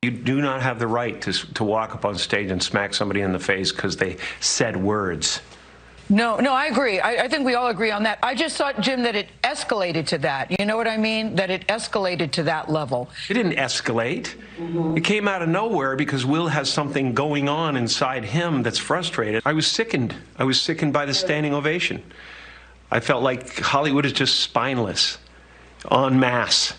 You do not have the right to walk up on stage and smack somebody in the face because they said words. No, I agree. I think we all agree on that. I just thought, Jim, that it escalated to that. You know what I mean? That it escalated to that level. It didn't escalate. It came out of nowhere because Will has something going on inside him that's frustrated. I was sickened. I was sickened by the standing ovation. I felt like Hollywood is just spineless, en masse.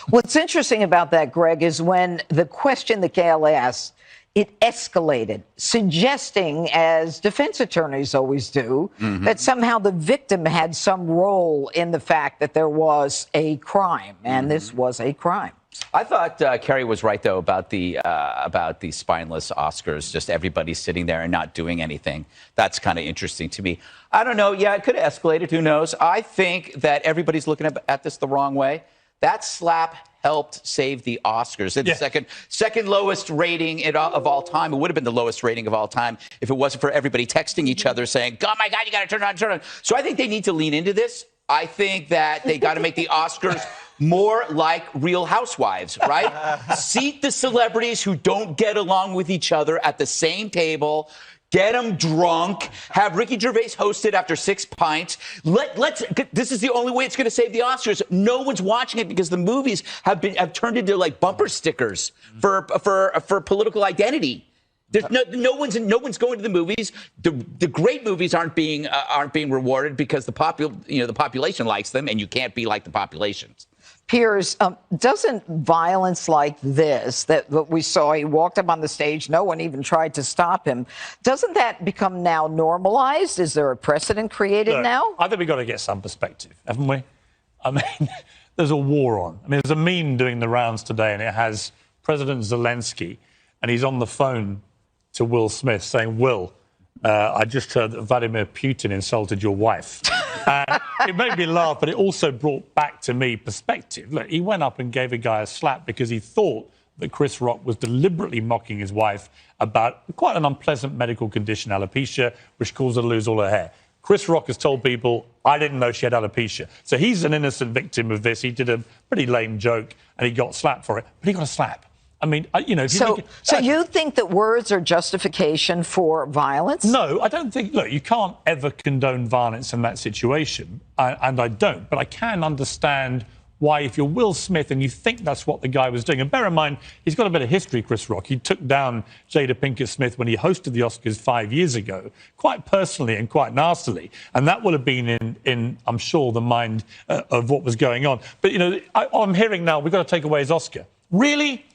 What's interesting about that, Greg, is when the question that Gail asked, it escalated, suggesting, as defense attorneys always do, that somehow the victim had some role in the fact that there was a crime, and this was a crime. I thought Carrey was right, though, about the spineless Oscars, just everybody sitting there and not doing anything. That's kind of interesting to me. I don't know. Yeah, it could have escalated. Who knows? I think that everybody's looking at this the wrong way. That slap helped save the Oscars. It's the second lowest rating of all time. It would have been the lowest rating of all time if it wasn't for everybody texting each other saying, oh, my God, you got to turn it on, turn it on. So I think they need to lean into this. I think that they got to make the Oscars more like Real Housewives, right? Seat the celebrities who don't get along with each other at the same table. Get them drunk. Have Ricky Gervais hosted after 6 pints. This is the only way it's going to save the Oscars. No one's watching it because the movies have turned into like bumper stickers for political identity. There's no one's going to the movies. The great movies aren't being rewarded because the population likes them, and you can't be like the populations. Piers, doesn't violence like this, that what we saw, he walked up on the stage, no one even tried to stop him, doesn't that become now normalized? Is there a precedent created now? I think we've got to get some perspective, haven't we? I mean, there's a war on. I mean, there's a meme doing the rounds today, and it has President Zelensky, and he's on the phone to Will Smith saying, Will, I just heard that Vladimir Putin insulted your wife. It made me laugh, but it also brought back to me perspective. Look, he went up and gave a guy a slap because he thought that Chris Rock was deliberately mocking his wife about quite an unpleasant medical condition, alopecia, which caused her to lose all her hair. Chris Rock has told people, I didn't know she had alopecia. So he's an innocent victim of this. He did a pretty lame joke and he got slapped for it, but he got a slap. I mean, you know... So you think that words are justification for violence? No, I don't think... Look, you can't ever condone violence in that situation, and I don't. But I can understand why, if you're Will Smith and you think that's what the guy was doing... And bear in mind, he's got a bit of history, Chris Rock. He took down Jada Pinkett Smith when he hosted the Oscars 5 years ago, quite personally and quite nastily. And that would have been in I'm sure, the mind of what was going on. But, you know, I'm hearing now we've got to take away his Oscar. Really?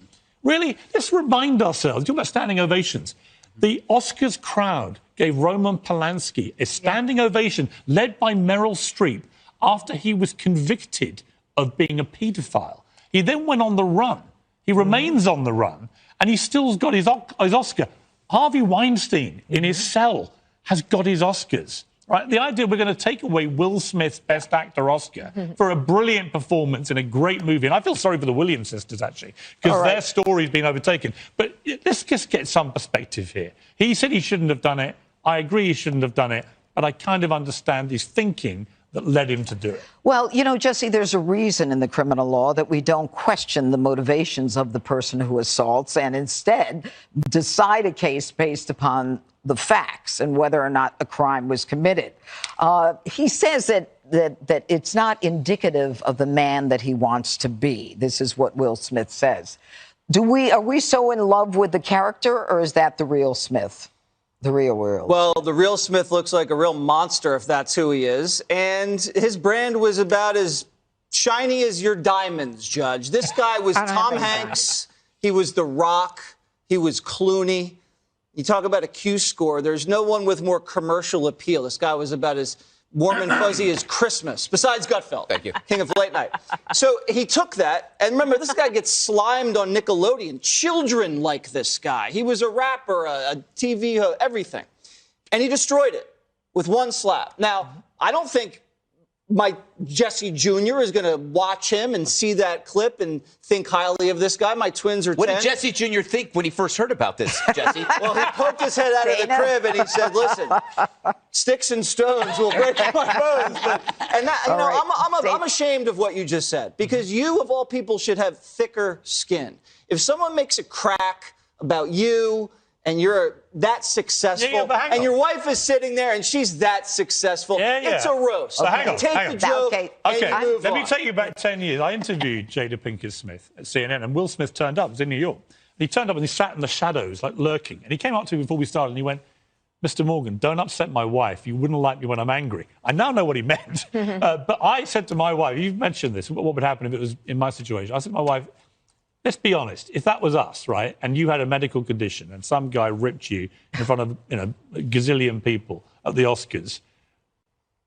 Really? Let's remind ourselves. Talk about standing ovations. The Oscars crowd gave Roman Polanski a standing ovation led by Meryl Streep after he was convicted of being a paedophile. He then went on the run. He remains on the run, and he still's got his Oscar. Harvey Weinstein, in his cell, has got his Oscars. Right? The idea we're going to take away Will Smith's Best Actor Oscar for a brilliant performance in a great movie. And I feel sorry for the Williams sisters, actually, because their story's been overtaken. But let's just get some perspective here. He said he shouldn't have done it. I agree he shouldn't have done it. But I kind of understand his thinking that led him to do it. Well, you know, Jesse, there's a reason in the criminal law that we don't question the motivations of the person who assaults and instead decide a case based upon the facts and whether or not a crime was committed. He says that it's not indicative of the man that he wants to be. This is what Will Smith says. Are we so in love with the character, or is that the real Smith? The real world. Well, the real Smith looks like a real monster if that's who he is. And his brand was about as shiny as your diamonds, Judge. This guy was Tom Hanks. He was The Rock. He was Clooney. You talk about a Q score. There's no one with more commercial appeal. This guy was about as warm and fuzzy as Christmas, besides Gutfeld. Thank you. King of Late Night. So he took that, and remember, this guy gets slimed on Nickelodeon. Children like this guy. He was a rapper, a TV host, everything. And he destroyed it with one slap. Now, I don't think my Jesse Jr. is going to watch him and see that clip and think highly of this guy. My twins are 10. What did Jesse Jr. think when he first heard about this, Jesse? Well, he poked his head out of the crib and he said, listen, sticks and stones will break my bones. I'm ashamed of what you just said, because you, of all people, should have thicker skin. If someone makes a crack about you and you're that successful, but hang and on. your wife is sitting there and she's that successful, it's a roast. So hang on, Take hang the on. joke Okay. and you move Let on. me take you back 10 years. I interviewed Jada Pinkett Smith at CNN, and Will Smith turned up. It was in New York. He turned up and he sat in the shadows, like lurking. And he came up to me before we started and he went, Mr. Morgan, don't upset my wife. You wouldn't like me when I'm angry. I now know what he meant. But I said to my wife, you've mentioned this, what would happen if it was in my situation? I said to my wife, let's be honest. If that was us, right, and you had a medical condition and some guy ripped you in front of, a gazillion people at the Oscars,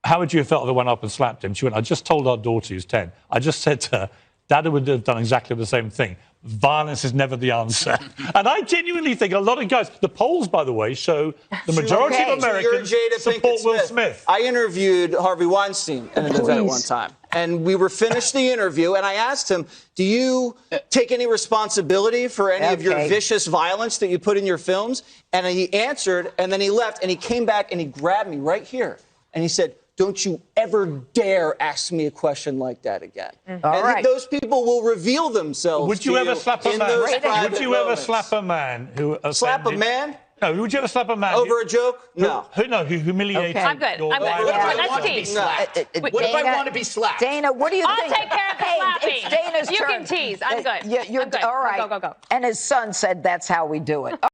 how would you have felt if I went up and slapped him? She went, I just told our daughter who's 10. I just said to her, Dad would have done exactly the same thing. Violence is never the answer. And I genuinely think a lot of guys, the polls, by the way, show the majority of Americans support Will Smith. I interviewed Harvey Weinstein at an event one time, and we were finished the interview, and I asked him, do you take any responsibility for any of your vicious violence that you put in your films? And he answered, and then he left, and he came back, and he grabbed me right here, and he said, don't you ever dare ask me a question like that again. All right. Those people will reveal themselves. Would you ever slap a man? Would you ever slap a man who offended? Slap a man? No, would you ever slap a man over a joke? No. Who humiliated? I'm good. your I'm good. wife? Let's tease. What if I want to be slapped? Dana, what do you I'll think? take care of the Hey, slapping. it's Dana's You turn. can tease. I'm good. You're I'm good. all right. Go. And his son said that's how we do it.